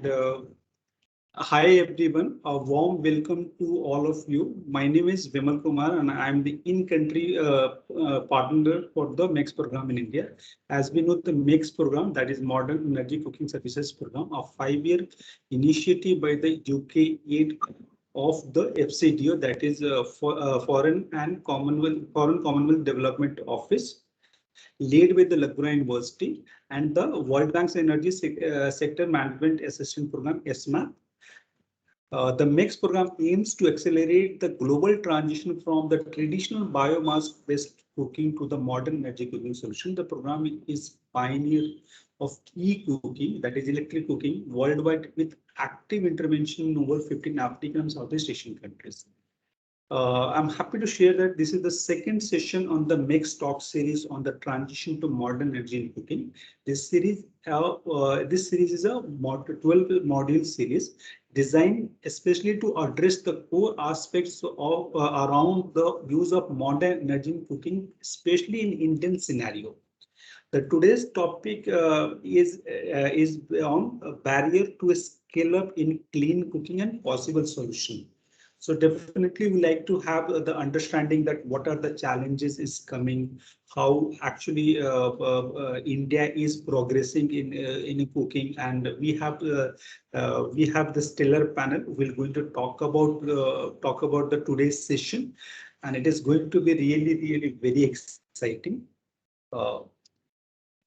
Uh, Hi everyone, a warm welcome to all of you. My name is Vimal Kumar and I am the in-country partner for the MECS program in India. As we know, the MECS program, that is Modern Energy Cooking Services Program, a 5-year initiative by the UK aid of the FCDO, that is Foreign Commonwealth Development Office, led with the Laguna University and the World Bank's Energy Sector Management Assistance Program, ESMA. The MECS program aims to accelerate the global transition from the traditional biomass-based cooking to the modern energy cooking solution. The program is pioneer of e-cooking, that is electric cooking, worldwide with active intervention in over 15 African and Southeast Asian countries. I'm happy to share that this is the second session on the MECS talk series on the transition to modern energy in cooking. This series is a 12 module series designed especially to address the core aspects of around the use of modern energy in cooking, especially in Indian scenario. The today's topic is on a barrier to scale up in clean cooking and possible solution. So definitely we like to have the understanding that what are the challenges is coming, how actually India is progressing in cooking, and we have the stellar panel. We're going to talk about the today's session, and it is going to be really very exciting. Uh,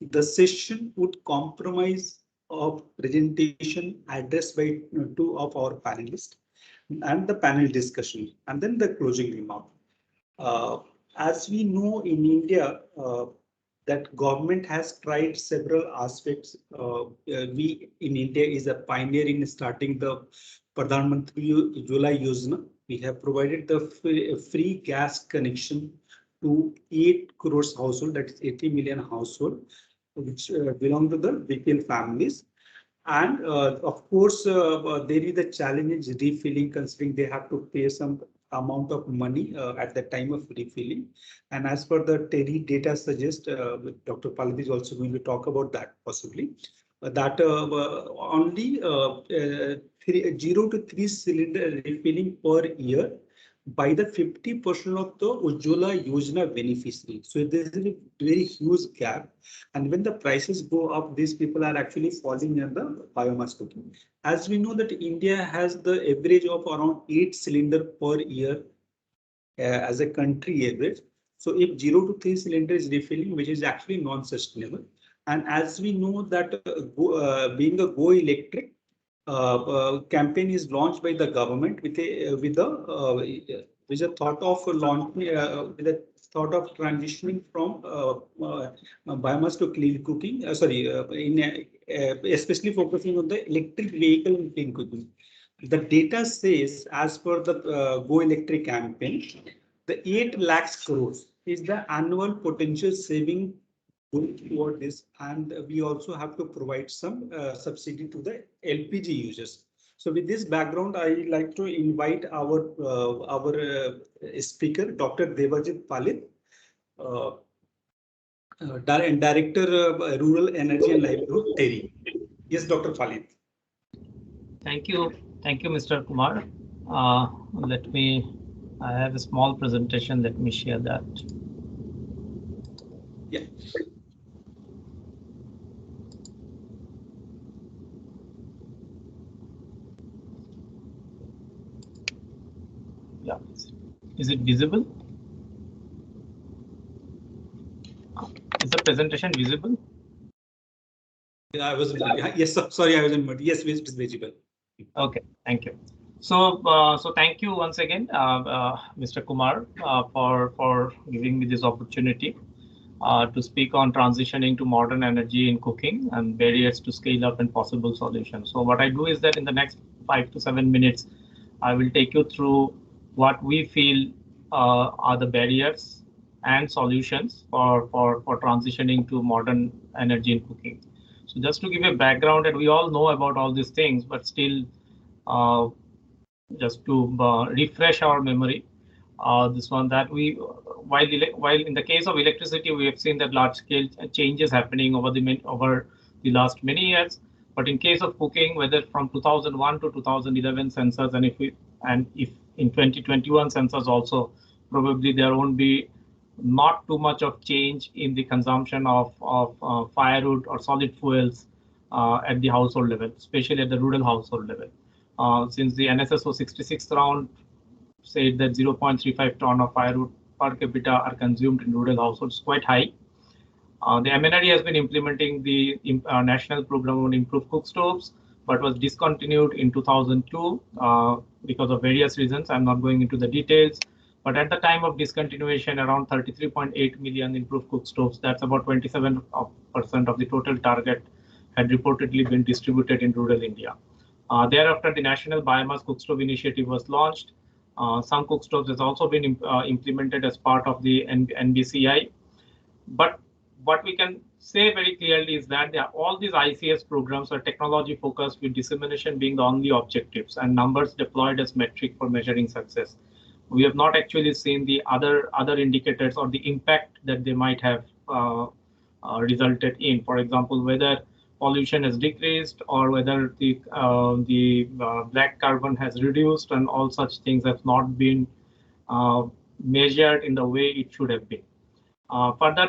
the session would comprise of presentation addressed by two of our panelists and the panel discussion and then the closing remark. Uh, as we know in India, that government has tried several aspects. We in India is a pioneer in starting the Pradhan Mantri Ujjwala Yojana. We have provided the free gas connection to 8 crores household, that is 80 million household, which belong to the BPL families. And of course, there is a challenge in refilling, considering they have to pay some amount of money at the time of refilling. And as per the Terry data suggests, Dr. Palit is also going to talk about that possibly, that only 0 to 3 cylinder refilling per year by the 50% of the Ujjwala Yojana beneficiary. So there is a very huge gap. And when the prices go up, these people are actually falling in the biomass cooking. As we know that India has the average of around 8 cylinder per year as a country average. So if 0 to 3 cylinder is refilling, which is actually non-sustainable. And as we know that being a go electric, campaign is launched by the government with a thought of launching with a thought of transitioning from biomass to clean cooking. Especially focusing on the electric vehicle and clean cooking. The data says, as per the Go Electric campaign, the 8 lakhs crores is the annual potential saving going toward this, and we also have to provide some subsidy to the LPG users. So with this background, I like to invite our speaker, Dr. Devajit Palit, Director Rural Energy and Livelihood, Terry. Yes, Dr. Palit. Thank you, Mr. Kumar. I have a small presentation. Let me share that. Yeah. Yeah. Is it visible? Is the presentation visible? I was yes. Sorry, I was in mode. Yes, it is visible. Okay, thank you. So, thank you once again, Mr. Kumar, for giving me this opportunity to speak on transitioning to modern energy in cooking and barriers to scale up and possible solutions. So, what I do is that in the next 5 to 7 minutes, I will take you through what we feel are the barriers and solutions for transitioning to modern energy in cooking. So, just to give a background, and we all know about all these things, but still, just to refresh our memory, this one that while in the case of electricity, we have seen that large scale changes happening over the last many years, But in case of cooking, whether from 2001 to 2011 census, and if in 2021 census also, probably there won't be not too much of change in the consumption of firewood or solid fuels at the household level, especially at the rural household level. Since the NSSO 66 round said that 0.35 ton of firewood per capita are consumed in rural households, quite high. The MNRE has been implementing the national program on improved cook stoves, but was discontinued in 2002 because of various reasons. I'm not going into the details, but at the time of discontinuation, around 33.8 million improved cook stoves, that's about 27% of the total target, had reportedly been distributed in rural India. Thereafter, the National Biomass Cook Stove Initiative was launched. Some cook stoves has also been implemented as part of the NBCI. But what we can say very clearly is that all these ICS programs are technology focused, with dissemination being the only objectives and numbers deployed as metric for measuring success. We have not actually seen the other indicators or the impact that they might have resulted in. For example, whether pollution has decreased or whether the black carbon has reduced, and all such things have not been measured in the way it should have been. Further,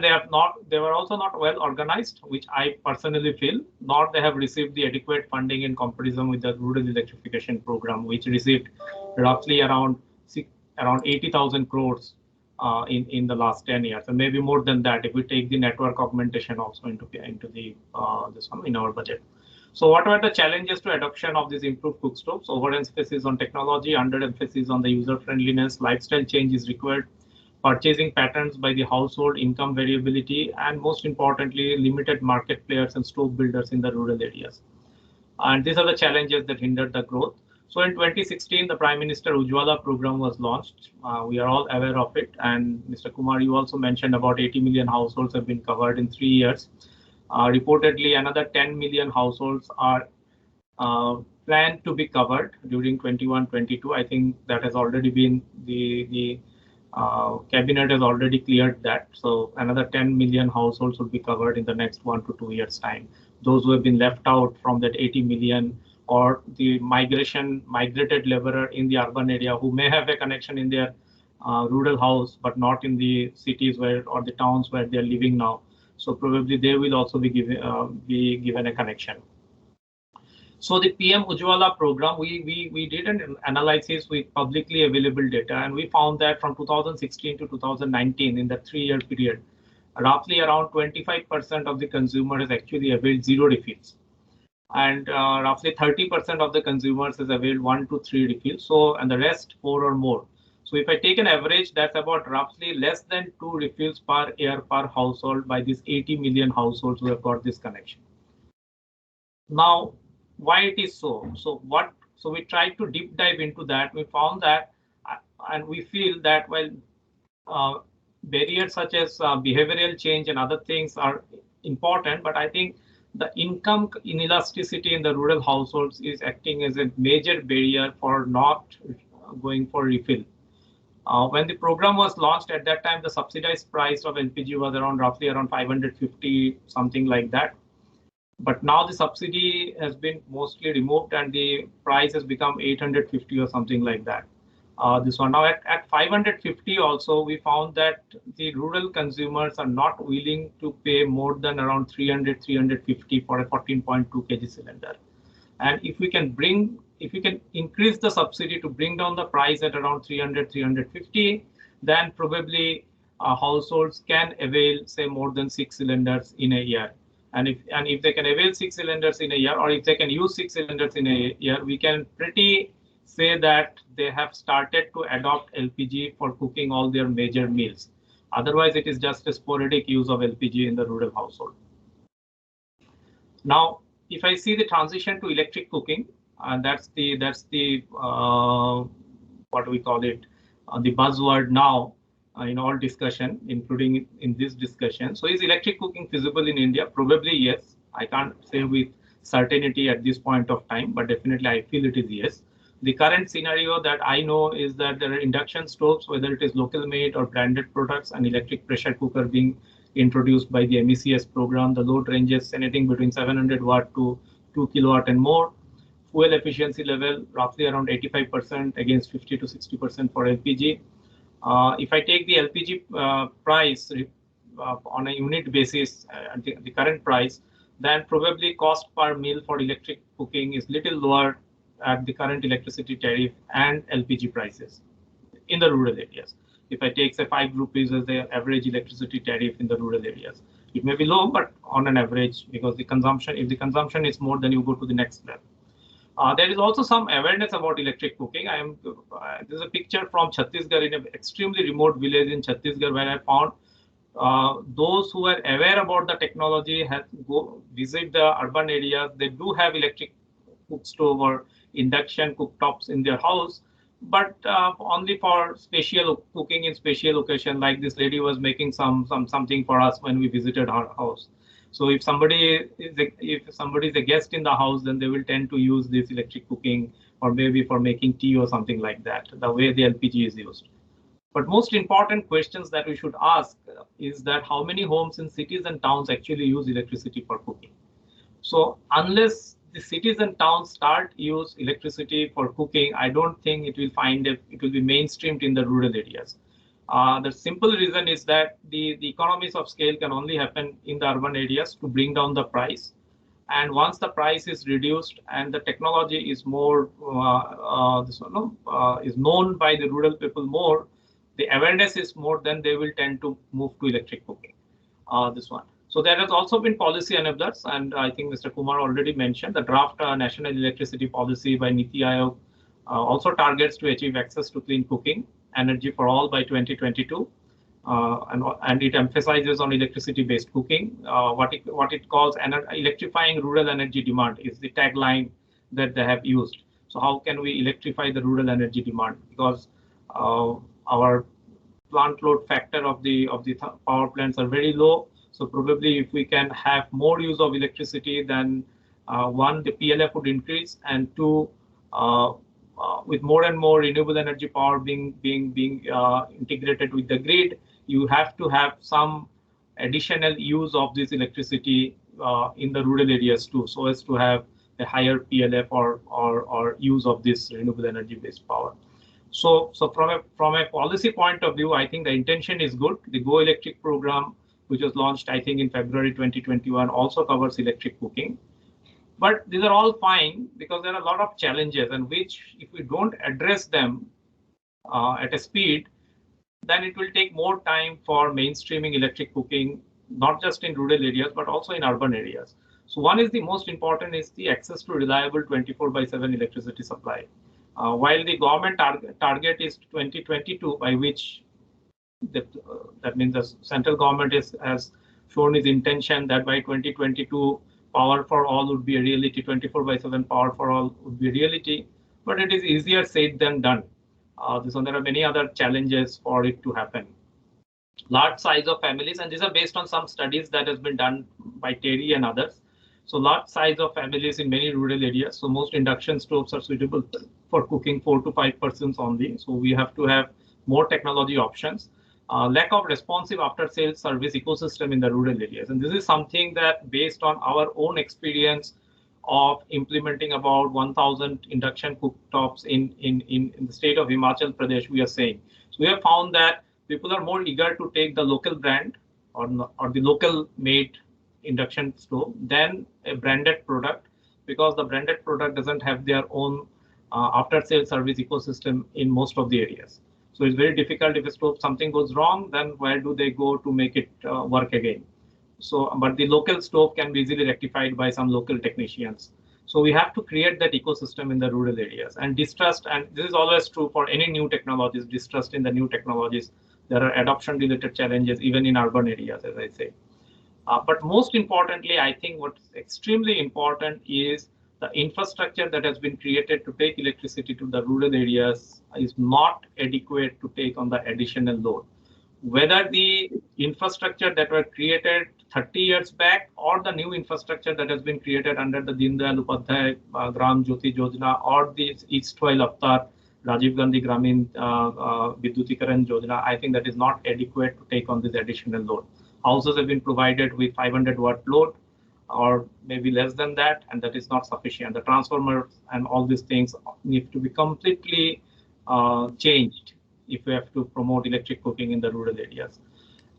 they were also not well organized, which I personally feel, nor they have received the adequate funding in comparison with the rural electrification program, which received roughly around 80,000 crores in the last 10 years, and maybe more than that if we take the network augmentation also into the this one in our budget. So what were the challenges to adoption of these improved cook stoves? Overemphasis on technology, underemphasis on the user friendliness, lifestyle change is required, purchasing patterns by the household, income variability, and most importantly, limited market players and stove builders in the rural areas. And these are the challenges that hindered the growth. So in 2016, the Prime Minister Ujjwala program was launched. We are all aware of it. And Mr. Kumar, you also mentioned about 80 million households have been covered in 3 years. Reportedly, another 10 million households are planned to be covered during 21-22. I think that has already been the cabinet has already cleared that. So another 10 million households will be covered in the next 1 to 2 years time. Those who have been left out from that 80 million, or the migrated laborer in the urban area who may have a connection in their rural house, but not in the cities or the towns where they're living now. So probably they will also be given a connection. So the PM Ujjwala program, we did an analysis with publicly available data, and we found that from 2016 to 2019, in the 3-year period, roughly around 25% of the consumers actually availed 0 refills. And roughly 30% of the consumers has availed 1 to 3 refills. So, and the rest 4 or more. So if I take an average, that's about roughly less than 2 refills per year per household by these 80 million households who have got this connection. Now, why it is so? So we tried to deep dive into that. We found that, and we feel that while barriers such as behavioral change and other things are important, but I think the income inelasticity in the rural households is acting as a major barrier for not going for refill. When the program was launched, at that time, the subsidized price of LPG was roughly around 550, something like that. But now the subsidy has been mostly removed and the price has become 850 or something like that. This one now at 550 also, we found that the rural consumers are not willing to pay more than around 300-350 for a 14.2 kg cylinder. And if we can increase the subsidy to bring down the price at around 300-350, then probably households can avail, say, more than 6 cylinders in a year. And if they can avail 6 cylinders in a year, or if they can use 6 cylinders in a year, we can pretty say that they have started to adopt LPG for cooking all their major meals. Otherwise, it is just a sporadic use of LPG in the rural household. Now, if I see the transition to electric cooking, and that's the what do we call it, the buzzword now in all discussion, including in this discussion. So is electric cooking feasible in India? Probably yes. I can't say with certainty at this point of time, but definitely I feel it is yes. The current scenario that I know is that there are induction stoves, whether it is local made or branded products, and electric pressure cooker being introduced by the MECS program. The load ranges anything between 700 watt to 2 kilowatt and more. Fuel efficiency level roughly around 85% against 50 to 60% for LPG. If I take the LPG price on a unit basis, the current price, then probably cost per meal for electric cooking is little lower at the current electricity tariff and LPG prices in the rural areas. If I take say 5 rupees as the average electricity tariff in the rural areas, it may be low, but on an average, because the consumption, if the consumption is more, then you go to the next level. There is also some awareness about electric cooking. This is a picture from Chhattisgarh, in an extremely remote village in Chhattisgarh, where I found those who are aware about the technology have go visit the urban areas. They do have electric cook stove or induction cooktops in their house, but only for special cooking in special occasion. Like this lady was making something for us when we visited her house. So if somebody is a guest in the house, then they will tend to use this electric cooking, or maybe for making tea or something like that, the way the LPG is used. But most important questions that we should ask is that how many homes in cities and towns actually use electricity for cooking? So unless the cities and towns start use electricity for cooking, I don't think it will be mainstreamed in the rural areas. The simple reason is that the economies of scale can only happen in the urban areas to bring down the price. And once the price is reduced and the technology is more is known by the rural people more, the awareness is more, then they will tend to move to electric cooking. This one. So there has also been policy enablers, and I think Mr. Kumar already mentioned the draft National Electricity Policy by Niti Aayog also targets to achieve access to clean cooking energy for all by 2022, and it emphasizes on electricity-based cooking. What it calls electrifying rural energy demand is the tagline that they have used. So how can we electrify the rural energy demand? Because our plant load factor of the power plants are very low. So probably if we can have more use of electricity, then one, the PLF would increase, and two, with more and more renewable energy power being integrated with the grid, you have to have some additional use of this electricity in the rural areas too, so as to have a higher PLF or use of this renewable energy based power. So from a policy point of view, I think the intention is good. The Go Electric program, which was launched, I think, in February 2021, also covers electric cooking. But these are all fine because there are a lot of challenges, and which, if we don't address them at a speed, then it will take more time for mainstreaming electric cooking, not just in rural areas, but also in urban areas. So one is the most important is the access to reliable 24/7 electricity supply. While the government target is 2022, by which that means the central government has shown its intention that by 2022, power for all would be a reality, 24/7 power for all would be a reality, but it is easier said than done. There are many other challenges for it to happen. Large size of families, and these are based on some studies that has been done by Terry and others. So large size of families in many rural areas. So most induction stoves are suitable for cooking 4 to 5 persons only. So we have to have more technology options. Lack of responsive after-sales service ecosystem in the rural areas. And this is something that, based on our own experience of implementing about 1,000 induction cooktops in the state of Himachal Pradesh, we are saying. So we have found that people are more eager to take the local brand or the local made induction stove than a branded product, because the branded product doesn't have their own after-sales service ecosystem in most of the areas. So it's very difficult. If a stove, something goes wrong, then where do they go to make it work again? So, but the local stove can be easily rectified by some local technicians. So we have to create that ecosystem in the rural areas. And distrust, and this is always true for any new technologies, distrust in the new technologies. There are adoption-related challenges even in urban areas, as I say. But most importantly, I think what's extremely important is the infrastructure that has been created to take electricity to the rural areas is not adequate to take on the additional load. Whether the infrastructure that were created 30 years back or the new infrastructure that has been created under the Deen Dayal Upadhyay Gram Jyoti Yojana or the Eastwell Avatar Rajiv Gandhi Gramin Vidyutikaran Yojana, I think that is not adequate to take on this additional load. Houses have been provided with 500 watt load. or maybe less than that, and that is not sufficient. The transformers and all these things need to be completely changed if we have to promote electric cooking in the rural areas.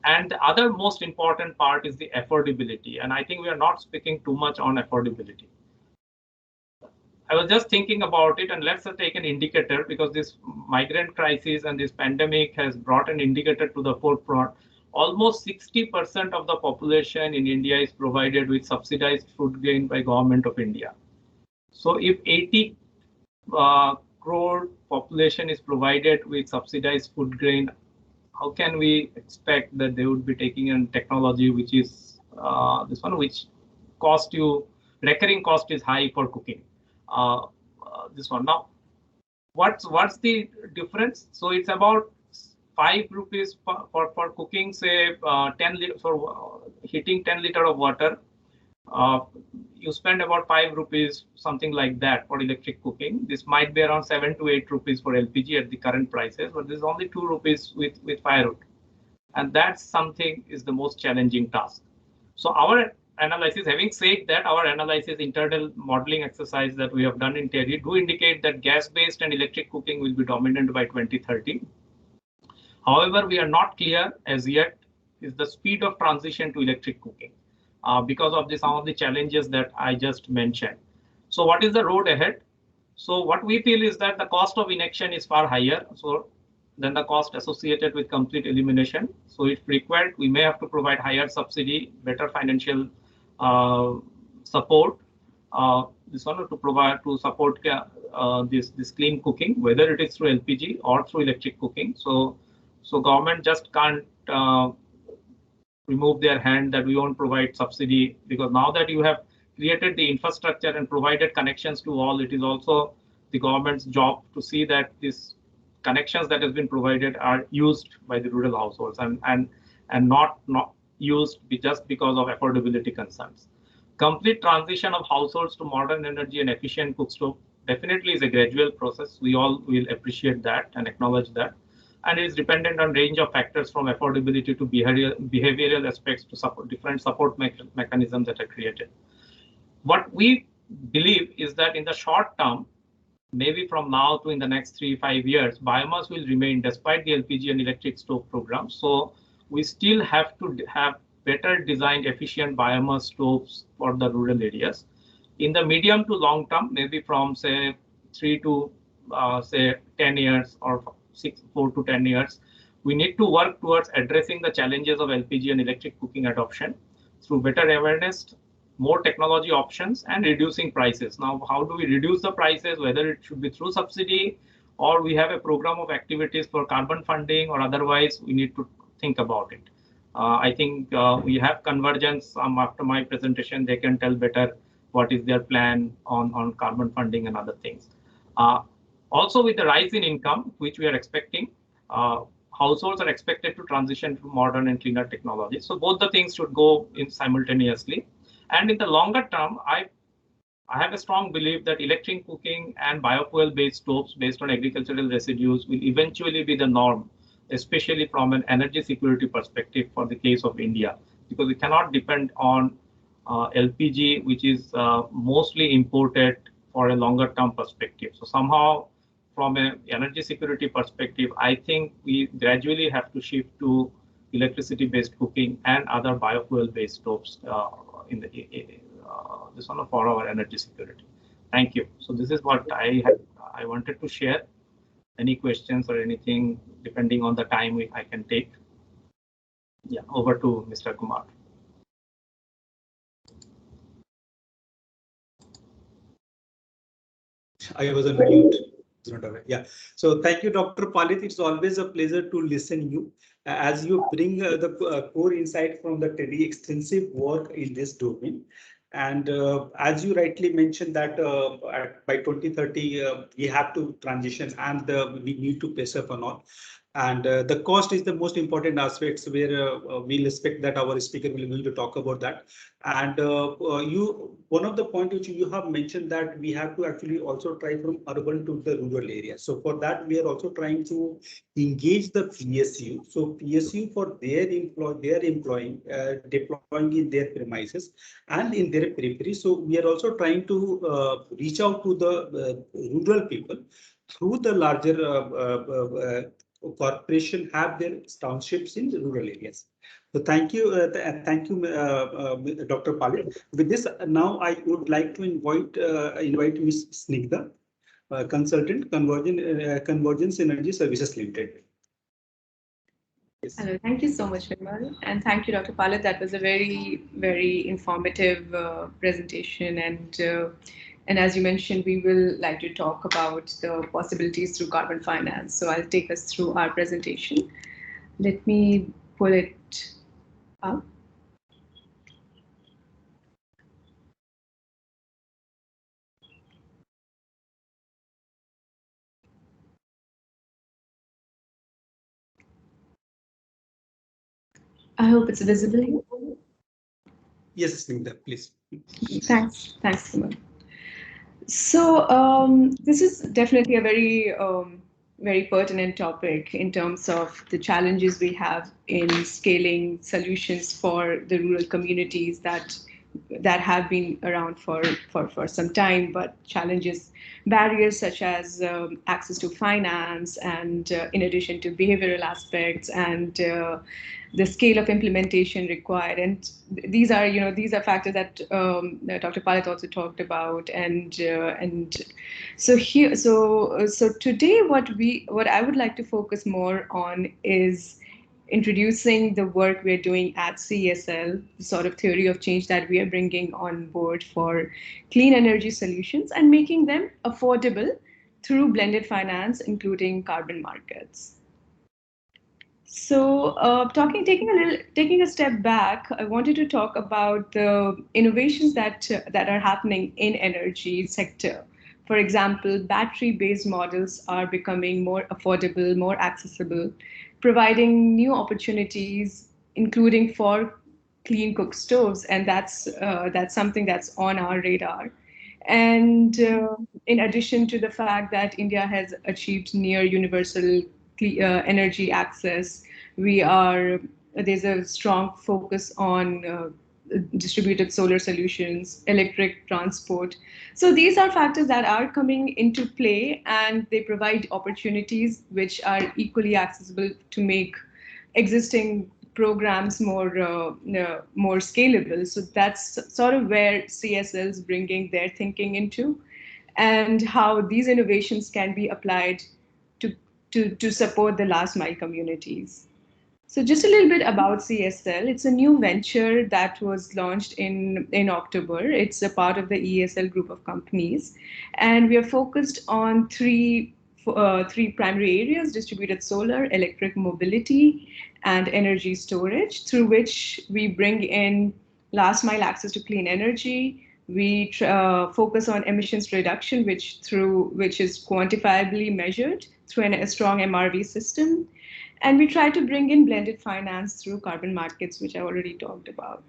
And the other most important part is the affordability, and I think we are not speaking too much on affordability. I was just thinking about it, and let's take an indicator, because this migrant crisis and this pandemic has brought an indicator to the forefront. Almost 60% of the population in India is provided with subsidized food grain by Government of India. So if 80 crore population is provided with subsidized food grain, how can we expect that they would be taking in technology which is this one, which cost you, recurring cost is high for cooking? This one. Now, what's the difference? So it's about 5 rupees for cooking, say 10 for heating 10 liter of water. You spend about 5 rupees, something like that, for electric cooking. This might be around 7 to 8 rupees for LPG at the current prices, but this is only 2 rupees with firewood, and that's something is the most challenging task. So our analysis, having said that, our analysis, internal modeling exercise that we have done in TERI do indicate that gas-based and electric cooking will be dominant by 2030. However, we are not clear as yet is the speed of transition to electric cooking because of some of the challenges that I just mentioned. So what is the road ahead? So what we feel is that the cost of inaction is far higher than the cost associated with complete elimination. So if required, we may have to provide higher subsidy, better financial support, this one to support this clean cooking, whether it is through LPG or through electric cooking. So government just can't remove their hand that we won't provide subsidy, because now that you have created the infrastructure and provided connections to all, it is also the government's job to see that these connections that has been provided are used by the rural households and not used just because of affordability concerns. Complete transition of households to modern energy and efficient cook stove definitely is a gradual process. We all will appreciate that and acknowledge that. And it is dependent on range of factors from affordability to behavioral aspects to different support mechanisms that are created. What we believe is that in the short term, maybe from now to in the next 3-5 years, biomass will remain despite the LPG and electric stove program. So we still have to have better designed efficient biomass stoves for the rural areas. In the medium to long term, maybe from say 3 to say 10 years or 4 to 10 years, we need to work towards addressing the challenges of LPG and electric cooking adoption through better awareness, more technology options, and reducing prices. Now, how do we reduce the prices, whether it should be through subsidy or we have a program of activities for carbon funding, or otherwise we need to think about it. I think we have convergence. After my presentation, they can tell better what is their plan on carbon funding and other things. Also, with the rise in income, which we are expecting, households are expected to transition to modern and cleaner technology. So both the things should go in simultaneously. And in the longer term, I have a strong belief that electric cooking and biofuel-based stoves based on agricultural residues will eventually be the norm, especially from an energy security perspective for the case of India, because we cannot depend on LPG, which is mostly imported for a longer term perspective. So somehow, from an energy security perspective, I think we gradually have to shift to electricity-based cooking and other biofuel-based stoves in this one for our energy security. Thank you. So this is what I wanted to share. Any questions or anything, depending on the time I can take. Yeah, over to Mr. Kumar. I was on mute. Yeah. So thank you, Dr. Palit. It's always a pleasure to listen you as you bring the core insight from the TEDI extensive work in this domain. And as you rightly mentioned that by 2030, we have to transition and we need to pace up or not. And the cost is the most important aspects where we'll expect that our speaker will be going to talk about that. And one of the point which you have mentioned that we have to actually also try from urban to the rural area. So for that, we are also trying to engage the PSU. So PSU for their employing, deploying in their premises and in their periphery. So we are also trying to reach out to the rural people through the larger corporation have their townships in rural areas. So thank you, thank you, Dr. Palit. With this, now I would like to invite Ms. Snigdha, consultant, Convergence Energy Services Limited. Yes. Hello, thank you so much, Vimal, and thank you, Dr. Palit. That was a very, very informative presentation, and as you mentioned, we will like to talk about the possibilities through carbon finance. So I'll take us through our presentation. Let me pull it up. I hope it's visible here. Yes, Snigdha, please. Thanks, Vimal. So this is definitely a very very pertinent topic in terms of the challenges we have in scaling solutions for the rural communities that have been around for some time, but challenges, barriers such as access to finance and in addition to behavioral aspects and the scale of implementation required. And these are, these are factors that Dr. Palit also talked about. And so here, so today, what I would like to focus more on is introducing the work we're doing at CSL, the sort of theory of change that we are bringing on board for clean energy solutions and making them affordable through blended finance, including carbon markets. So, taking a step back, I wanted to talk about the innovations that are happening in energy sector. For example, battery-based models are becoming more affordable, more accessible, providing new opportunities, including for clean cook stoves, and that's something that's on our radar. And in addition to the fact that India has achieved near universal energy access, we are there's a strong focus on distributed solar solutions, electric transport. So these are factors that are coming into play, and they provide opportunities which are equally accessible to make existing programs more scalable. So that's sort of where CSL is bringing their thinking into, and how these innovations can be applied to support the last mile communities. So just a little bit about CSL. It's a new venture that was launched in October. It's a part of the ESL group of companies, and we are focused on three primary areas: distributed solar, electric mobility, and energy storage, through which we bring in last mile access to clean energy. We focus on emissions reduction, which is quantifiably measured through a strong MRV system. And we try to bring in blended finance through carbon markets, which I already talked about.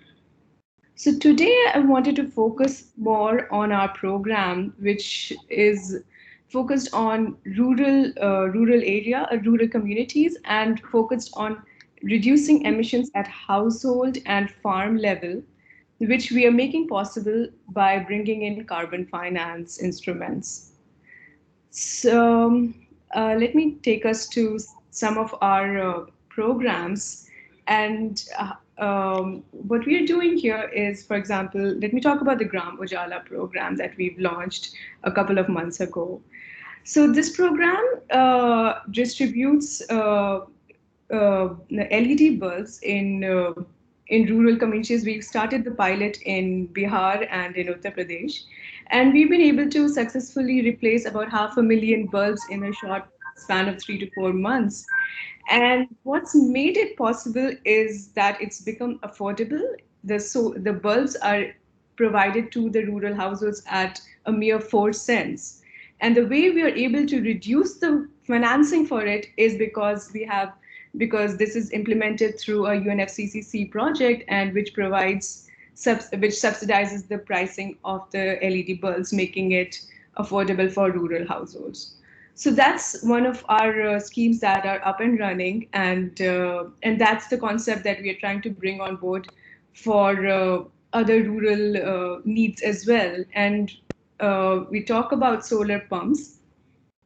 So today I wanted to focus more on our program, which is focused on rural communities, and focused on reducing emissions at household and farm level, which we are making possible by bringing in carbon finance instruments. So let me take us to some of our programs. And what we are doing here is, for example, let me talk about the Gram Ujala program that we've launched a couple of months ago. So this program distributes LED bulbs in rural communities. We've started the pilot in Bihar and in Uttar Pradesh, and we've been able to successfully replace about 500,000 bulbs in a short span of 3 to 4 months. And what's made it possible is that it's become affordable. The bulbs are provided to the rural households at a mere 4 cents. And the way we are able to reduce the financing for it is because this is implemented through a UNFCCC project, and which subsidizes the pricing of the LED bulbs, making it affordable for rural households. So that's one of our schemes that are up and running, and that's the concept that we are trying to bring on board for other rural needs as well. And we talk about solar pumps.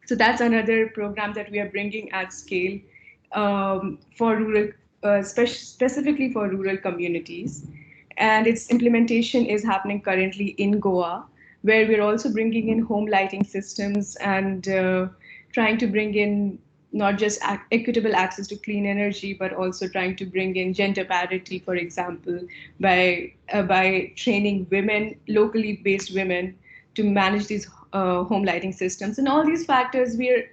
So that's another program that we are bringing at scale for rural, specifically for rural communities. And its implementation is happening currently in Goa, where we're also bringing in home lighting systems and trying to bring in not just equitable access to clean energy, but also trying to bring in gender parity, for example, by training women, locally based women, to manage these home lighting systems. And all these factors, they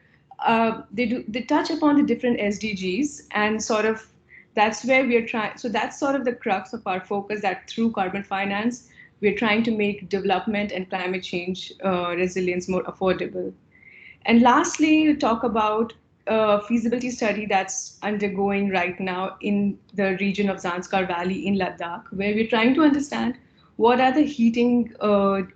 touch upon the different SDGs, and sort of that's where we are trying. So that's sort of the crux of our focus, that through carbon finance, we're trying to make development and climate change resilience more affordable. And lastly, talk about a feasibility study that's undergoing right now in the region of Zanskar Valley in Ladakh, where we're trying to understand what are the heating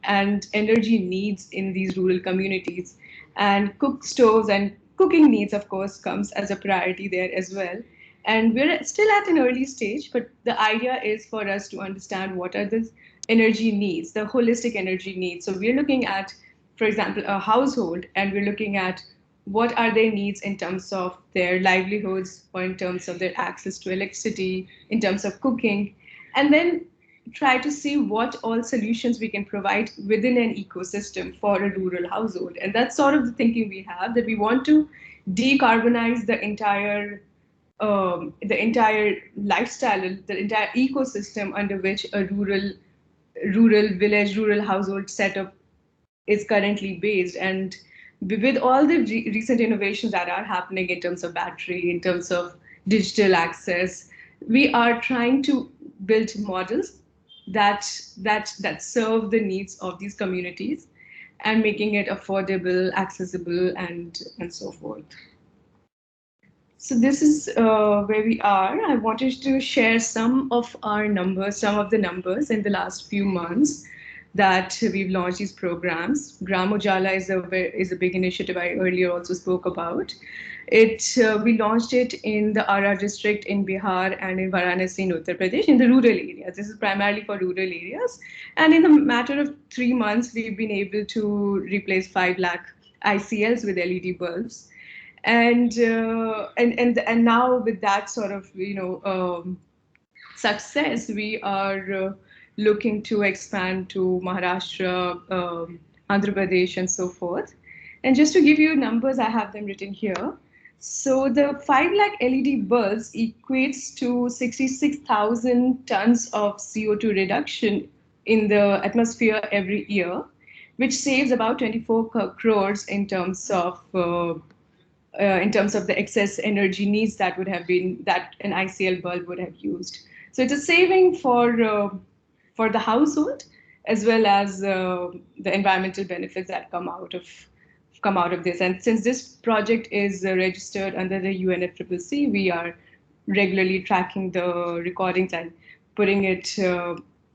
and energy needs in these rural communities. And cook stoves and cooking needs, of course, comes as a priority there as well. And we're still at an early stage, but the idea is for us to understand what are the energy needs, the holistic energy needs. So we're looking at, for example, a household, and we're looking at what are their needs in terms of their livelihoods, or in terms of their access to electricity, in terms of cooking, and then try to see what all solutions we can provide within an ecosystem for a rural household. And that's sort of the thinking we have, that we want to decarbonize the entire lifestyle, the entire ecosystem under which a rural village, rural household setup is currently based. And with all the recent innovations that are happening in terms of battery, in terms of digital access, we are trying to build models that serve the needs of these communities, and making it affordable, accessible, and so forth. So this is where we are. I wanted to share some of the numbers in the last few months that we've launched these programs. Gram Ujala is a big initiative I earlier also spoke about. We launched it in the RR district in Bihar and in Varanasi in Uttar Pradesh, in the rural areas. This is primarily for rural areas. And in a matter of 3 months, we've been able to replace 5 lakh ICLs with LED bulbs. And now with that sort of success, we are looking to expand to Maharashtra, Andhra Pradesh, and so forth. And just to give you numbers, I have them written here. So the 5 lakh LED bulbs equates to 66,000 tons of CO2 reduction in the atmosphere every year, which saves about 24 crores in terms of the excess energy needs that an ICL bulb would have used. So it's a saving for the household, as well as the environmental benefits that come out of this. And since this project is registered under the UNFCCC, we are regularly tracking the recordings and putting it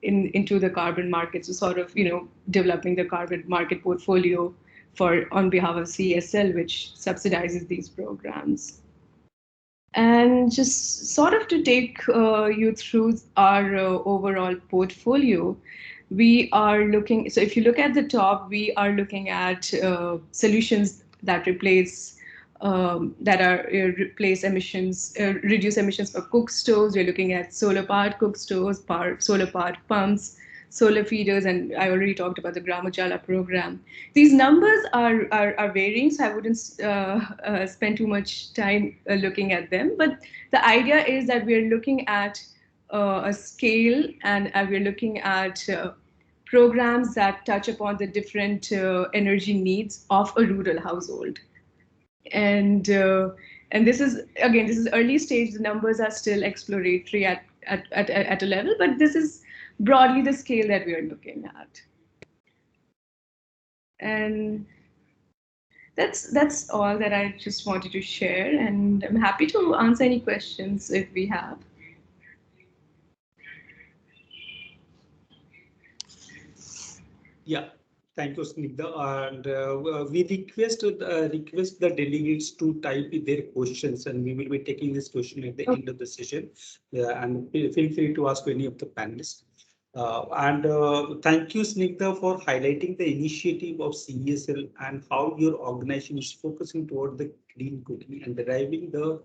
into the carbon market. So sort of developing the carbon market portfolio on behalf of CSL, which subsidizes these programs. And just sort of to take you through our overall portfolio, we are looking, so if you look at the top, we are looking at solutions that reduce emissions, reduce emissions for cook stoves. We're looking at solar-powered cook stoves, solar-powered pumps, solar feeders, and I already talked about the Gram Ujala program. These numbers are varying, so I wouldn't spend too much time looking at them. But the idea is that we're looking at a scale, and we're looking at programs that touch upon the different energy needs of a rural household. And this is early stage. The numbers are still exploratory at a level, but this is broadly the scale that we are looking at. And That's all that I just wanted to share, and I'm happy to answer any questions if we have. Yeah, thank you, Snigdha. And we request the delegates to type their questions, and we will be taking this question at the end of the session. And feel free to ask any of the panelists. Thank you, Snigdha, for highlighting the initiative of CESL and how your organization is focusing toward the clean cooking and deriving the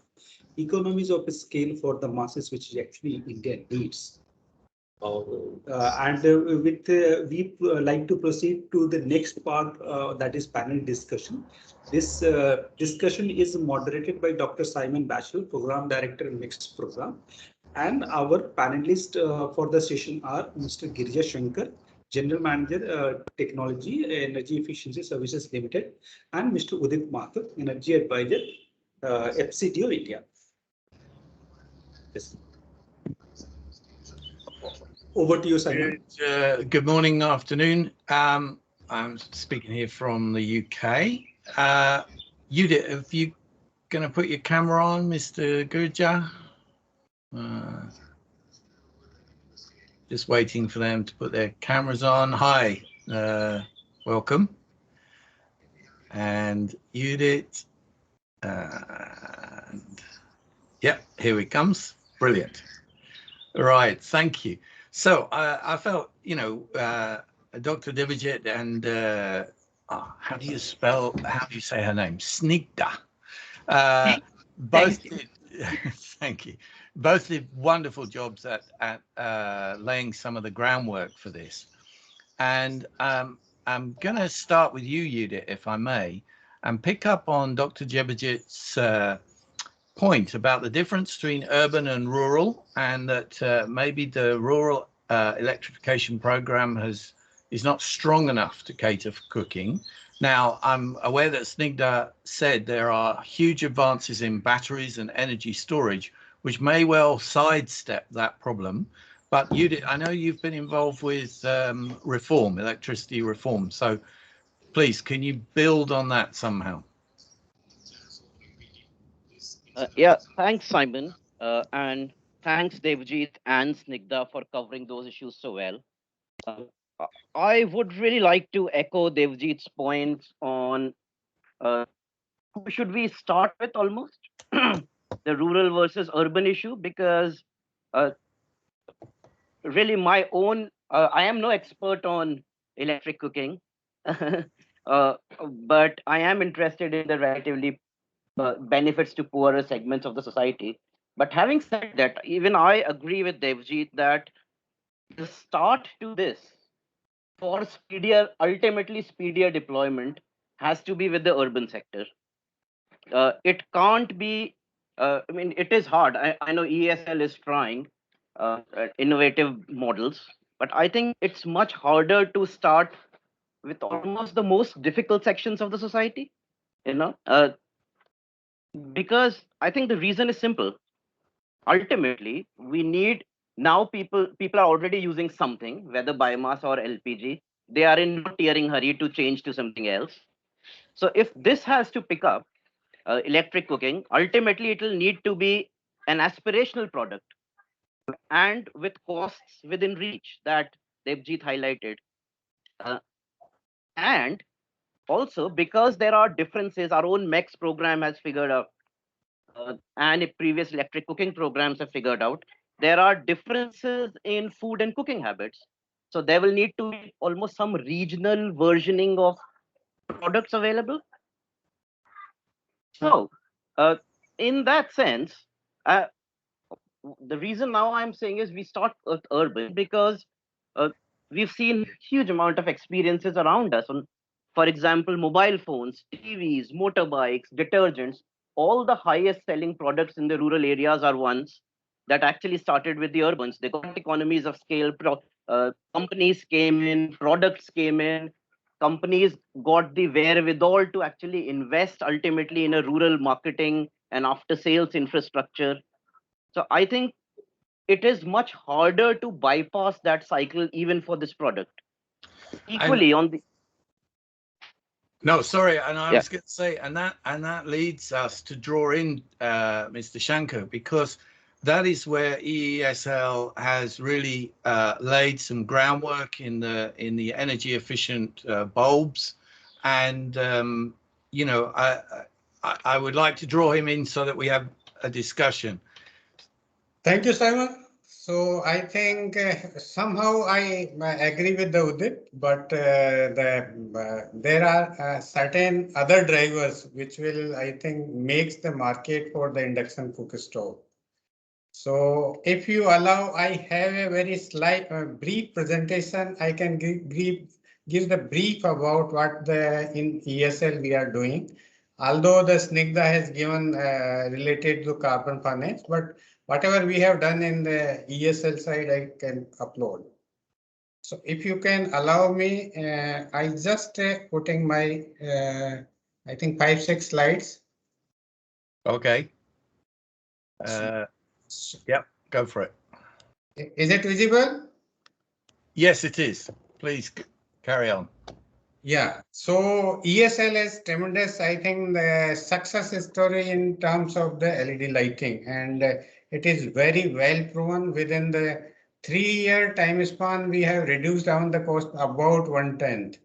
economies of scale for the masses, which is actually India needs. We like to proceed to the next part, that is panel discussion. This discussion is moderated by Dr. Simon Batchel, Program Director in MECS program. And our panelists for the session are Mr. Girija Shankar, General Manager, Technology, Energy Efficiency Services Limited, and Mr. Udit Mathur, Energy Advisor, FCDO India. Yes. Over to you, Simon. Good morning, afternoon. I'm speaking here from the UK. Judith, if you going to put your camera on, Mr. Gurja? Just waiting for them to put their cameras on. Hi, welcome. And Judith. And yeah, here it comes. Brilliant. All right, thank you. So I felt, Dr. Devijit and how do you say her name? Snigdha. Both did, thank you. Both did wonderful jobs at laying some of the groundwork for this. And I'm going to start with you, Judith, if I may, and pick up on Dr. Devijit's point about the difference between urban and rural, and that maybe the rural electrification program is not strong enough to cater for cooking. Now, I'm aware that Snigdha said there are huge advances in batteries and energy storage, which may well sidestep that problem. But I know you've been involved with electricity reform. So please, can you build on that somehow? Yeah, thanks, Simon. And thanks, Devjit and Snigdha, for covering those issues so well. I would really like to echo Devjit's points on who should we start with almost the rural versus urban issue, because really my own, I am no expert on electric cooking, but I am interested in the relatively benefits to poorer segments of the society. But having said that, even I agree with Devjit that the start to this for ultimately speedier deployment has to be with the urban sector. It can't be, I mean, it is hard. I know ESL is trying innovative models, but I think it's much harder to start with almost the most difficult sections of the society, because I think the reason is simple. Ultimately, we need now people are already using something, whether biomass or LPG. They are in no tearing hurry to change to something else. So if this has to pick up electric cooking, ultimately it will need to be an aspirational product and with costs within reach that Devjit highlighted. And also because there are differences, our own MECS program has figured out, and if previous electric cooking programs have figured out, there are differences in food and cooking habits. So there will need to be almost some regional versioning of products available. So in that sense, the reason now I'm saying is we start with urban because we've seen huge amount of experiences around us. For example, mobile phones, TVs, motorbikes, detergents, all the highest selling products in the rural areas are ones that actually started with the urbans. They got economies of scale. Companies came in, products came in, companies got the wherewithal to actually invest ultimately in a rural marketing and after sales infrastructure. So I think it is much harder to bypass that cycle even for this product. Equally, on the No, sorry, and I Yeah. was going to say, and that leads us to draw in Mr. Shankar, because that is where EESL has really laid some groundwork in the energy efficient bulbs, and you know, I would like to draw him in so that we have a discussion. Thank you, Simon. So I think somehow I agree with the Udit, but there are certain other drivers which will, I think, makes the market for the induction cook stove. So if you allow, I have a very slight brief presentation. I can give the brief about what the in ESL we are doing. Although the Snigdha has given related to carbon furnace, but whatever we have done in the ESL side, I can upload. So if you can allow me, I just putting my, I think 5-6 slides. Okay. Yep, go for it. Is it visible? Yes, it is. Please carry on. Yeah, so ESL is tremendous, I think, the success story in terms of the LED lighting, and it is very well proven. Within the 3-year time span, we have reduced down the cost about 1/10.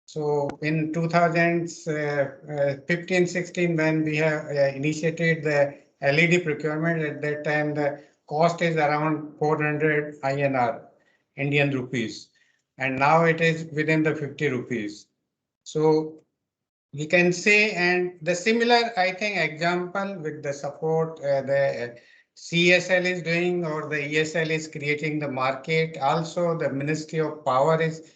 So in 2015-16, when we have initiated the LED procurement, at that time the cost is around 400 INR, Indian rupees, and now it is within the 50 rupees. So we can say, and the similar, I think, example with the support the CSL is doing, or the ESL is creating the market. Also, the Ministry of Power is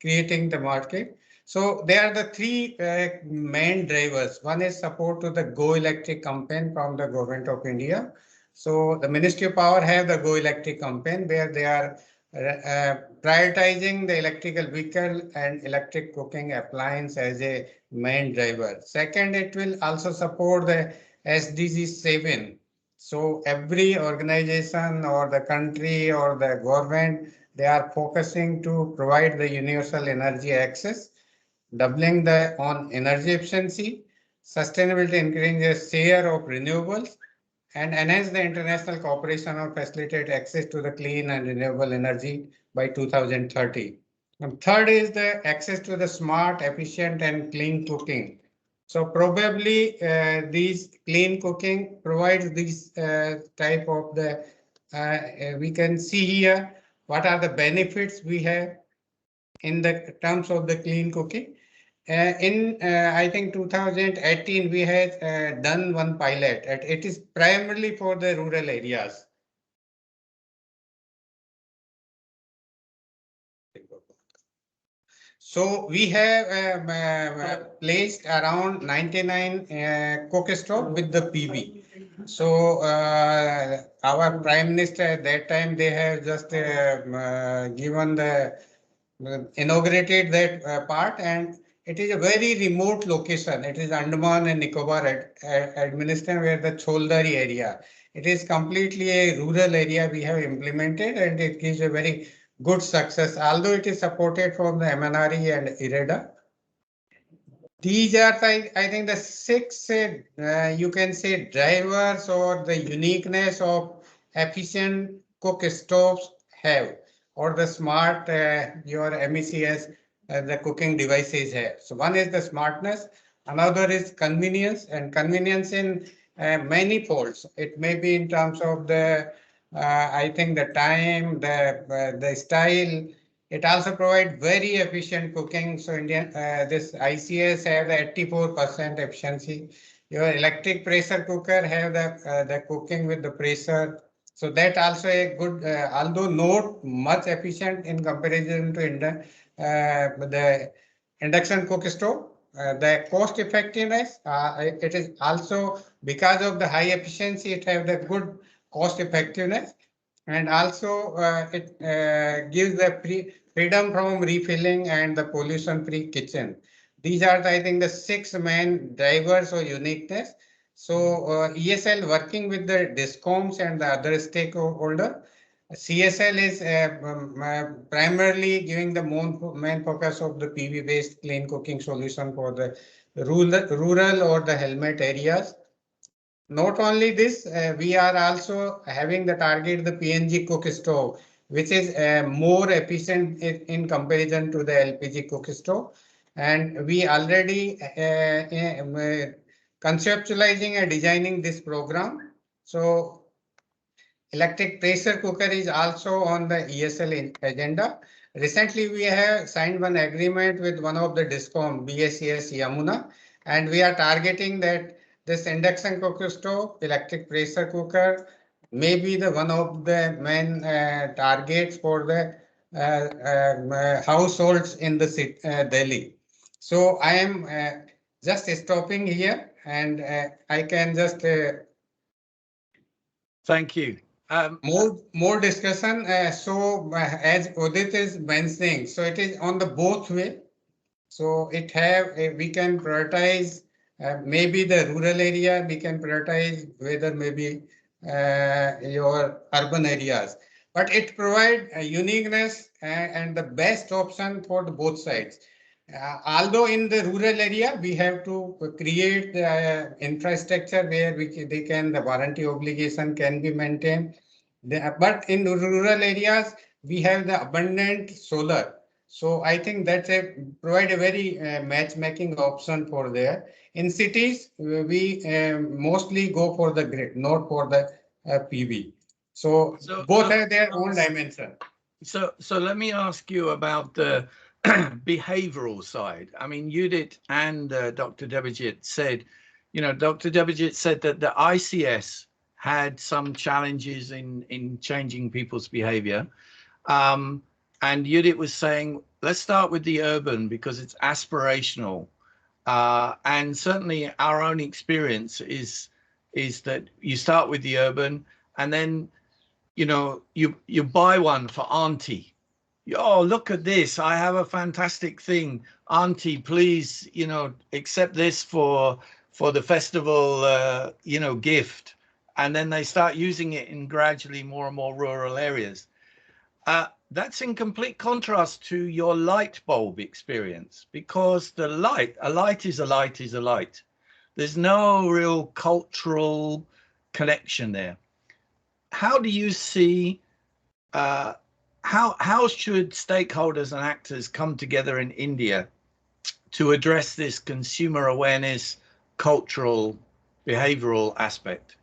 creating the market. So there are the three main drivers. One is support to the Go Electric campaign from the Government of India. So the Ministry of Power have the Go Electric campaign where they are prioritizing the electrical vehicle and electric cooking appliance as a main driver. Second, it will also support the SDG 7. So every organization or the country or the government, they are focusing to provide the universal energy access, doubling the on energy efficiency, sustainability, increasing the share of renewables, and enhance the international cooperation or facilitate access to the clean and renewable energy by 2030. And third is the access to the smart, efficient, and clean cooking. So probably these clean cooking provides this type of the, we can see here what are the benefits we have in the terms of the clean cooking. I think 2018, we had done one pilot. It is primarily for the rural areas. So we have placed around 99 cook stove with the PV. So our Prime Minister at that time, they have just given the inaugurated that part, and it is a very remote location. It is Andaman and Nicobar administration, where the Choldari area. It is completely a rural area we have implemented, and it gives a very good success, although it is supported from the MNRE and IREDA. These are, I think, the 6, you can say, drivers or the uniqueness of efficient cook stoves have, or the smart, your MECS, the cooking devices have. So one is the smartness, another is convenience, and convenience in many folds. It may be in terms of the, I think, the time, the style. It also provides very efficient cooking. So this ICS have the 84% efficiency. Your electric pressure cooker have the cooking with the pressure. So that also a good, although not much efficient in comparison to the induction cook stove. The cost effectiveness, it is also because of the high efficiency, it have the good cost effectiveness. And also it gives the freedom from refilling and the pollution-free kitchen. These are, I think, the 6 main drivers or uniqueness. So ESL working with the DISCOMs and the other stakeholder, CSL is primarily giving the main focus of the PV-based clean cooking solution for the rural or the helmet areas. Not only this, we are also having the target the PNG cook stove, which is more efficient in comparison to the LPG cook stove. And we already conceptualizing and designing this program. So electric pressure cooker is also on the ESL agenda. Recently, we have signed one agreement with one of the DISCOM, BSES Yamuna, and we are targeting that this induction cooker stove, electric pressure cooker, may be the one of the main targets for the households in the city, Delhi. So I am just stopping here, and I can just Thank you. more discussion. As Udit is mentioning, so it is on the both way. So it have we can prioritize maybe the rural area. We can prioritize whether maybe your urban areas, but it provide a uniqueness and the best option for the both sides. Although in the rural area, we have to create the infrastructure where the warranty obligation can be maintained. But in the rural areas, we have the abundant solar. So I think that's provide a very matchmaking option for there. In cities, we mostly go for the grid, not for the PV. So both have their own dimension. So let me ask you about the behavioral side. I mean, Judith and Dr. Devajit said, Dr. Devajit said that the ICS had some challenges in changing people's behavior. And Judith was saying, let's start with the urban because it's aspirational. And certainly our own experience is that you start with the urban and then, you buy one for auntie. Oh, look at this. I have a fantastic thing. Auntie, please, accept this for the festival, gift. And then they start using it in gradually more and more rural areas. That's in complete contrast to your light bulb experience, because a light is a light is a light. There's no real cultural connection there. How do you see, how should stakeholders and actors come together in India to address this consumer awareness, cultural, behavioral aspect,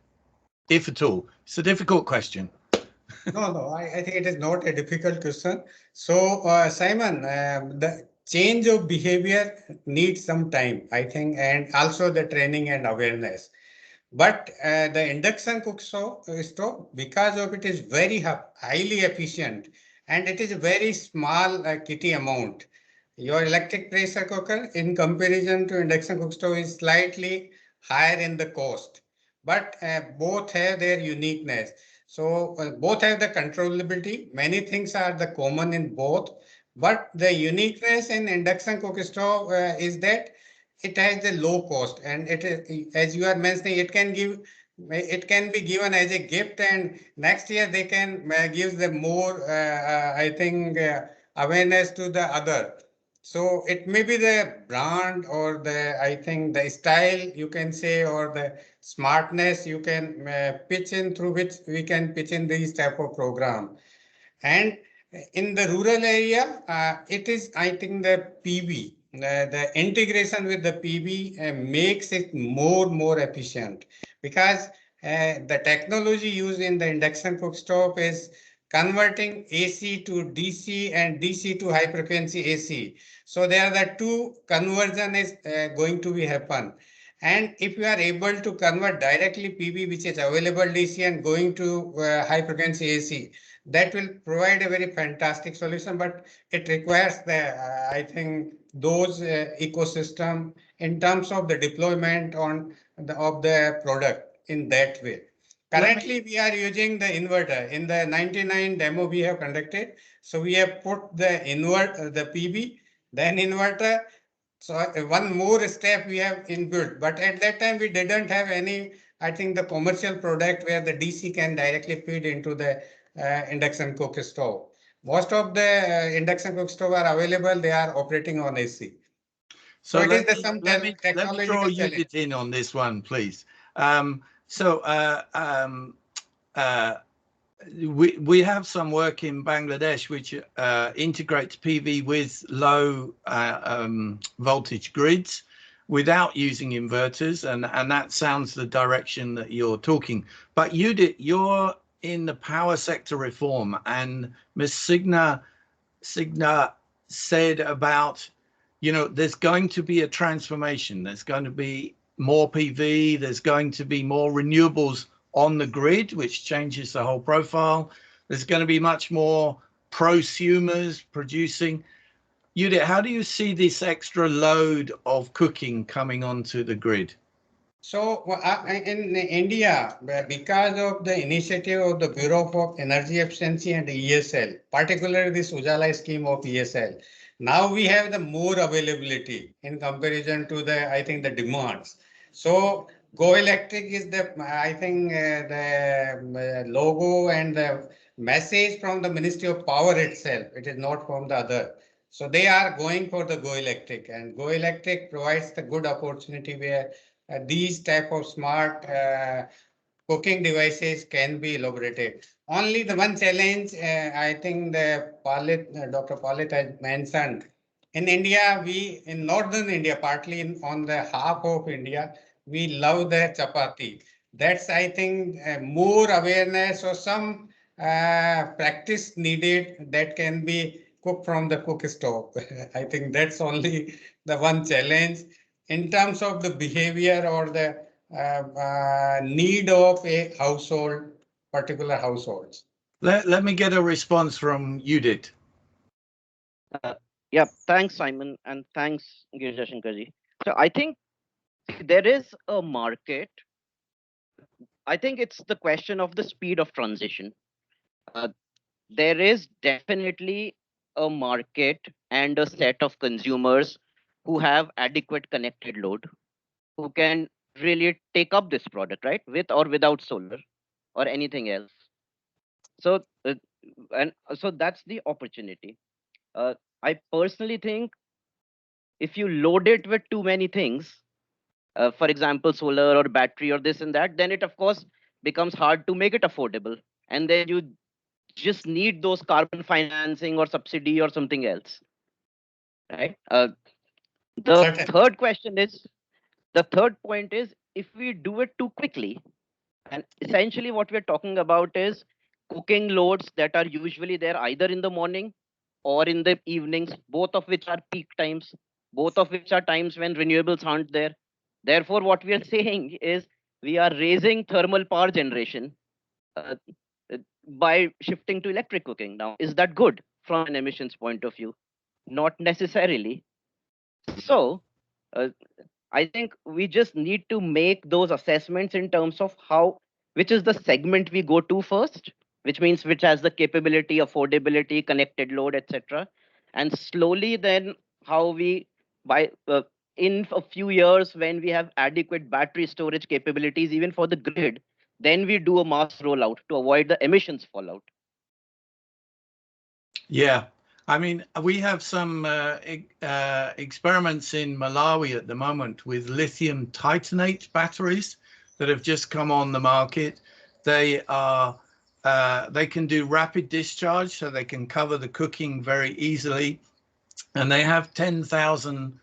if at all? It's a difficult question. No, I think it is not a difficult question. So, Simon, the change of behavior needs some time, I think, and also the training and awareness. But the induction cook stove, because of it is very highly efficient and it is a very small kitty amount. Your electric pressure cooker in comparison to induction cook stove is slightly higher in the cost, but both have their uniqueness. So both have the controllability. Many things are the common in both, but the uniqueness in induction cook stove is that it has the low cost, and it is, as you are mentioning, it can be given as a gift, and next year they can give the more I think awareness to the other. So it may be the brand or I think the style you can say, or the smartness you can pitch in, through which we can pitch in these type of program. And in the rural area, it is, I think, the PV, the integration with the PV makes it more efficient, because the technology used in the induction cook stove is converting AC to DC and DC to high frequency AC. So there are the two conversion is going to be happen. And if you are able to convert directly PV, which is available DC, and going to high frequency AC, that will provide a very fantastic solution, but it requires I think those ecosystem in terms of the deployment of the product in that way. Currently, we are using the inverter. In the 99 demo we have conducted, so we have put the the PV, then inverter. So one more step we have inbuilt, but at that time we didn't have any, I think, the commercial product where the DC can directly feed into the induction cook stove. Most of the induction cook stove are available. They are operating on AC. So it is the some let me technological draw challenge. Judith in on this one, please. We have some work in Bangladesh which integrates PV with low voltage grids without using inverters, and that sounds the direction that you're talking. But you're in the power sector reform, and Ms. Signa said about, you know, there's going to be a transformation. There's going to be more PV. There's going to be more renewables on the grid, which changes the whole profile. There's going to be much more prosumers producing. Judith, how do you see this extra load of cooking coming onto the grid? So in India, because of the initiative of the Bureau of Energy Efficiency and ESL, particularly this Ujala scheme of ESL, now we have the more availability in comparison to the, I think, the demands. So Go Electric is the, I think, the logo and the message from the Ministry of Power itself. It is not from the other. So they are going for the Go Electric, and Go Electric provides the good opportunity where these type of smart cooking devices can be elaborated. Only the one challenge, I think the Dr. Palit has mentioned. In India, in northern India, partly on the half of India, we love the chapati. That's, I think, more awareness or some practice needed that can be cooked from the cook stove. I think that's only the one challenge in terms of the behavior or the need of a household, particular households. Let me get a response from Judith. Yeah, thanks, Simon, and thanks, Girja Shankarji. So I think there is a market. I think it's the question of the speed of transition. There is definitely a market and a set of consumers who have adequate connected load, who can really take up this product, right, with or without solar or anything else. So, so that's the opportunity. I personally think if you load it with too many things, for example, solar or battery or this and that, then it of course becomes hard to make it affordable. And then you just need those carbon financing or subsidy or something else, right? The third question is, the third point is, if we do it too quickly, and essentially what we're talking about is cooking loads that are usually there either in the morning or in the evenings, both of which are peak times, both of which are times when renewables aren't there. Therefore, what we are saying is we are raising thermal power generation by shifting to electric cooking. Now, is that good from an emissions point of view? Not necessarily. So, I think we just need to make those assessments in terms of which is the segment we go to first, which means which has the capability, affordability, connected load, etc. And slowly then how we, in a few years, when we have adequate battery storage capabilities, even for the grid, then we do a mass rollout to avoid the emissions fallout. Yeah, I mean, we have some experiments in Malawi at the moment with lithium titanate batteries that have just come on the market. They can do rapid discharge, so they can cover the cooking very easily, and they have 10,000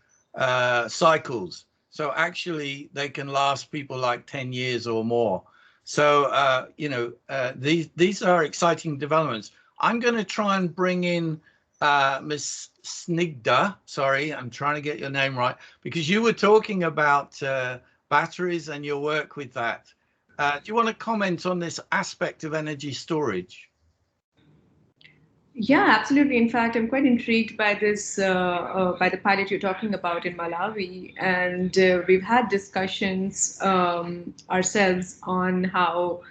cycles. So actually, they can last people like 10 years or more. So you know, these are exciting developments. I'm going to try and bring in Ms. Snigdha. Sorry, I'm trying to get your name right, because you were talking about batteries and your work with that. Do you want to comment on this aspect of energy storage? Yeah, absolutely. In fact, I'm quite intrigued by this, by the pilot you're talking about in Malawi, and we've had discussions ourselves on how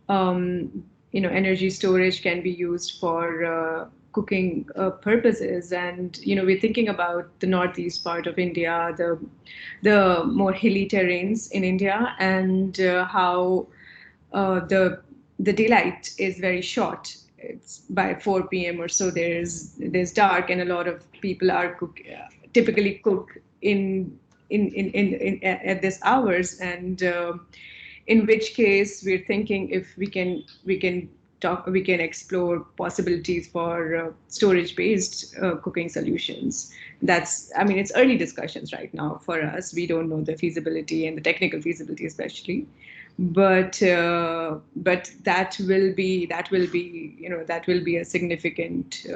energy storage can be used for cooking purposes. And we're thinking about the northeast part of India, the more hilly terrains in India, and how the daylight is very short it's by 4 p.m. or so there's dark, and a lot of people are typically cook in at this hours, and in which case we're thinking if we can explore possibilities for storage based cooking solutions. I mean, it's early discussions right now for us. We don't know the feasibility and the technical feasibility especially, but that will be a significant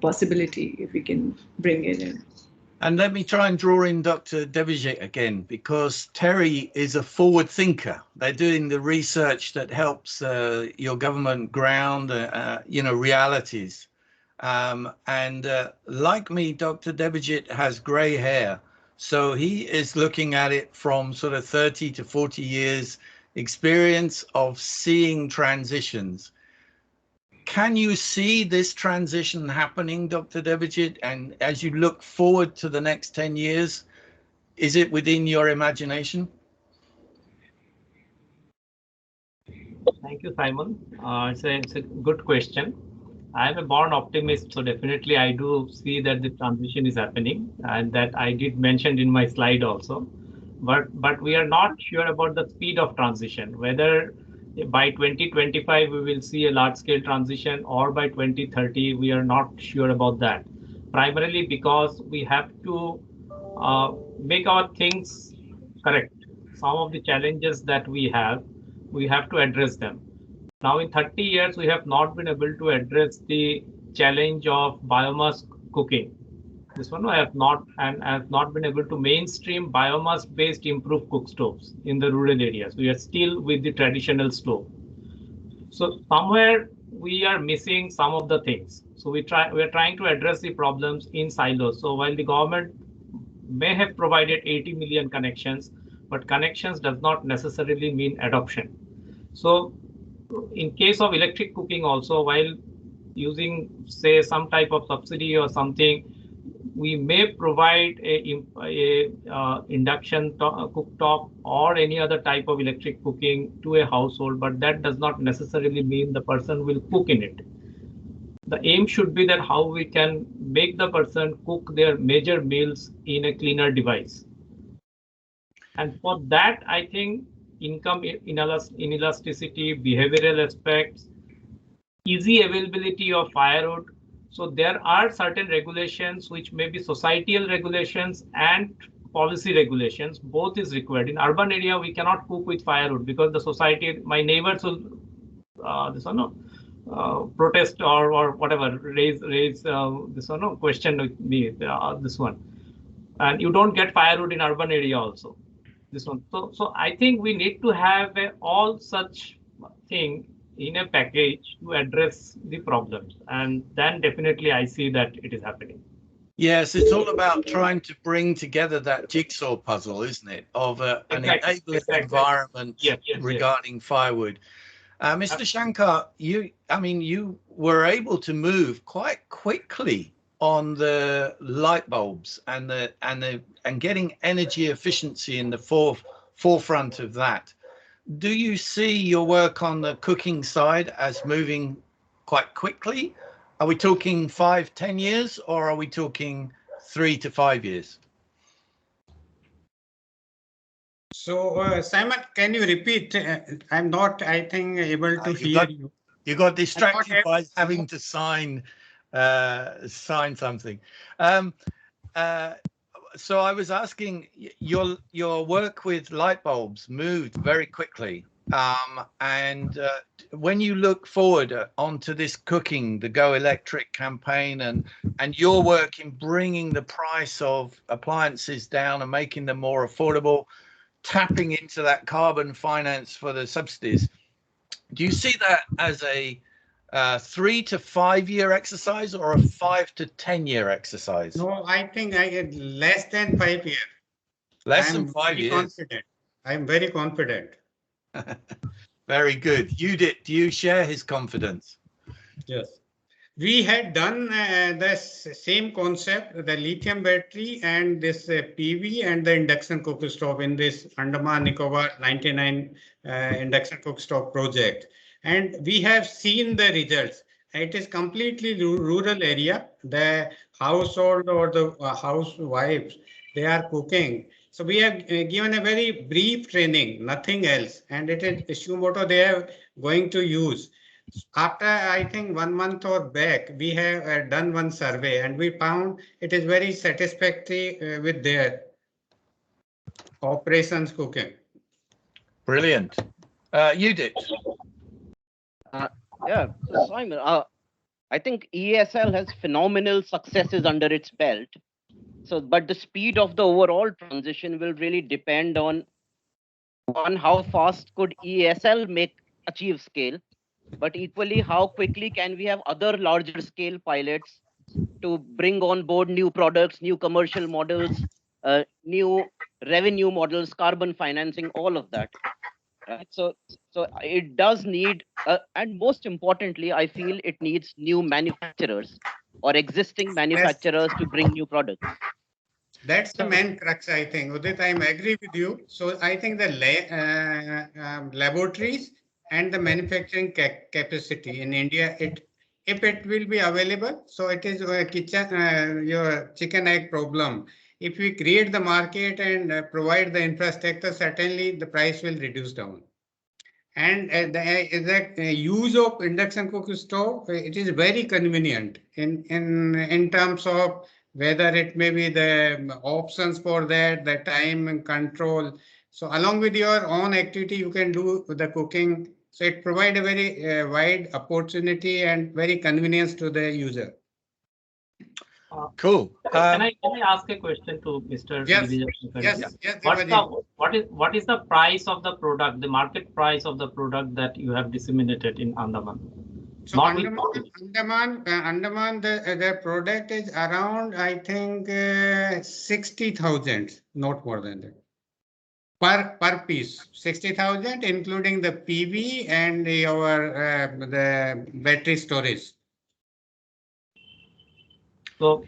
possibility if we can bring it in. And let me try and draw in Dr. Devijay again, because Terry is a forward thinker. They're doing the research that helps your government ground, realities. Like me, Dr. Devijay has gray hair. So he is looking at it from sort of 30 to 40 years experience of seeing transitions. Can you see this transition happening, Dr. Devijay? And as you look forward to the next 10 years, is it within your imagination? Thank you, Simon. It's a good question. I am a born optimist, so definitely I do see that the transition is happening, and that I did mention in my slide also. But we are not sure about the speed of transition, whether by 2025 we will see a large-scale transition, or by 2030 we are not sure about that. Primarily because we have to make our things correct. Some of the challenges that we have to address them. Now, in 30 years, we have not been able to address the challenge of biomass cooking. This one I have not been able to mainstream biomass-based improved cook stoves in the rural areas. We are still with the traditional stove. So somewhere we are missing some of the things. So we are trying to address the problems in silos. So while the government may have provided 80 million connections, but connections does not necessarily mean adoption. So in case of electric cooking also, while using, say, some type of subsidy or something, we may provide a induction cooktop or any other type of electric cooking to a household, but that does not necessarily mean the person will cook in it. The aim should be that how we can make the person cook their major meals in a cleaner device. And for that, I think income inelasticity, behavioral aspects, easy availability of firewood. So there are certain regulations which may be societal regulations and policy regulations. Both is required. In urban area, we cannot cook with firewood because the society, my neighbors will protest or whatever, raise question with me, this one. And you don't get firewood in urban area also. This one. So I think we need to have all such thing in a package to address the problems, and then definitely I see that it is happening. Yes, it's all about trying to bring together that jigsaw puzzle, isn't it, of an enabling environment regarding firewood. Mr. Shankar, you were able to move quite quickly on the light bulbs and getting energy efficiency in the forefront of that. Do you see your work on the cooking side as moving quite quickly? Are we talking 5-10 years, or are we talking 3 to 5 years? So, Simon, can you repeat? I'm not, I think, able to hear you. You got distracted by having to sign something. So I was asking, your work with light bulbs moved very quickly. When you look forward onto this cooking, the Go Electric campaign, and your work in bringing the price of appliances down and making them more affordable, tapping into that carbon finance for the subsidies, do you see that as a 3 to 5 year exercise or a 5 to 10 year exercise? No, I think I get less than 5 years. Less than 5 years. Confident. I'm very confident. Very good. Judith, do you share his confidence? Yes. We had done the same concept, the lithium battery and this PV and the induction cook stove in this Andaman Nicobar 99 induction cook stove project. and we have seen the results. It is completely rural area. The household or the housewives, they are cooking. So we have given a very brief training, nothing else. And it is Shumoto they are going to use. After, I think 1 month or back, we have done one survey and we found it is very satisfactory with their operations cooking. Brilliant. You did. Yeah, so Simon, I think ESL has phenomenal successes under its belt. So, but the speed of the overall transition will really depend on how fast could ESL achieve scale, but equally how quickly can we have other larger scale pilots to bring on board new products, new commercial models, new revenue models, carbon financing, all of that. Right? So it does need, and most importantly, I feel it needs new manufacturers or existing manufacturers to bring new products. That's the main crux, I think. Udit, I agree with you. So I think the laboratories and the manufacturing capacity in India, if it will be available, so it is your chicken egg problem. If we create the market and provide the infrastructure, certainly the price will reduce down. And the use of induction cooker stove, it is very convenient in terms of whether it may be the options for that, the time and control. So along with your own activity, you can do the cooking. So it provides a very wide opportunity and very convenience to the user. Cool. Can I ask a question to Mr. Yes. Yes. Yes. What is the price of the product, the market price of the product that you have disseminated in Andaman? So Andaman, the product is around, I think, 60,000, not more than that. Per piece, 60,000, including the PV and your the battery storage. So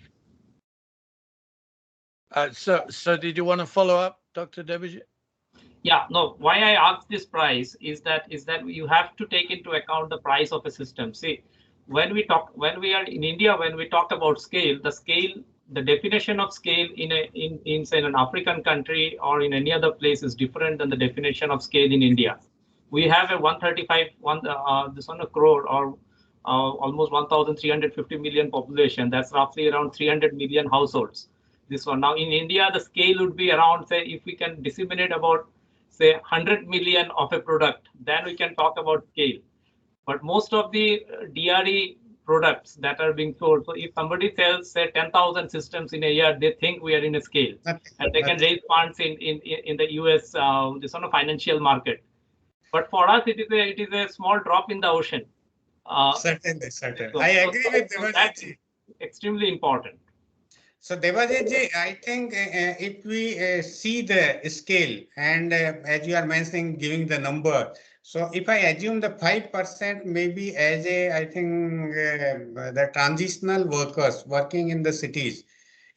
did you want to follow up, Dr. Devajit? Yeah, no, why I asked this price is that you have to take into account the price of a system. See, when we are in India, when we talk about scale, the definition of scale in say an African country or in any other place is different than the definition of scale in India. We have a 135 crore or almost 1,350 million population. That's roughly around 300 million households. This one now in India, the scale would be around, say, if we can disseminate about say 100 million of a product, then we can talk about scale. But most of the DRE products that are being sold, so if somebody sells say 10,000 systems in a year, they think we are in a scale, and they can raise funds in the US this on a financial market. But for us, it is a small drop in the ocean. Certainly. I agree with Devajit. That's extremely important. So Devajit, I think if we see the scale and as you are mentioning, giving the number. So if I assume the 5% maybe as I think the transitional workers working in the cities,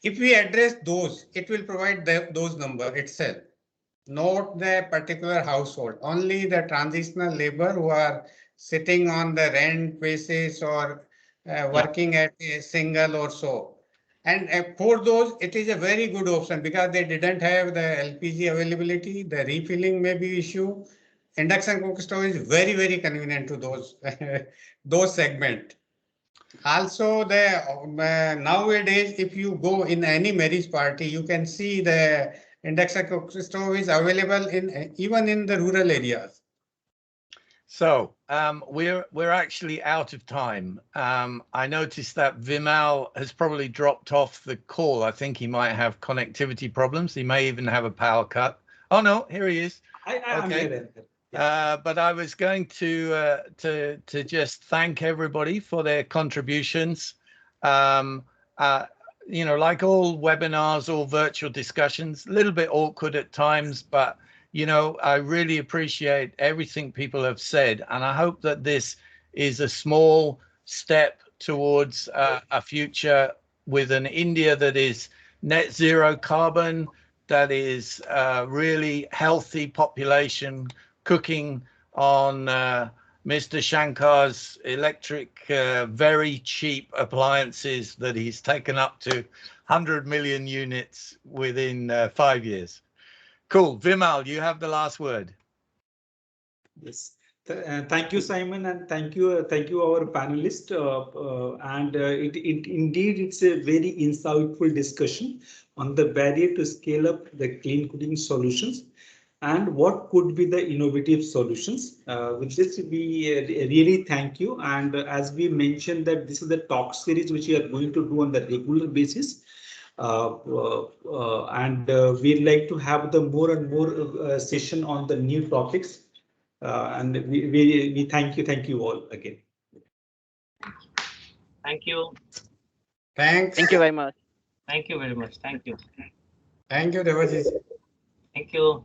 if we address those, it will provide those number itself, not the particular household, only the transitional labor who are sitting on the rent basis or working at a single or so. And for those, it is a very good option because they didn't have the LPG availability, the refilling may be issue. Induction cook stove is very, very convenient to those segment. Also, the nowadays, if you go in any marriage party, you can see the induction cook stove is available in even in the rural areas. So we're actually out of time. I noticed that Vimal has probably dropped off the call. I think he might have connectivity problems. He may even have a power cut. Oh no, here he is. Okay. But I was going to just thank everybody for their contributions. You know, like all webinars, all virtual discussions, a little bit awkward at times, but you know, I really appreciate everything people have said, and I hope that this is a small step towards a future with an India that is net zero carbon, that is really healthy population, cooking on Mr. Shankar's electric, very cheap appliances that he's taken up to 100 million units within 5 years. Cool. Vimal, you have the last word. Yes. Thank you, Simon, and thank you our panelists. Indeed, it's a very insightful discussion on the barrier to scale up the clean cooking solutions and what could be the innovative solutions. With this, we really thank you. And as we mentioned that this is the talk series which we are going to do on the regular basis. We'd like to have the more and more session on the new topics. And we thank you all again. Thank you. Thanks. Thank you very much. Thank you very much. Thank you. Thank you, Devajit. Thank you.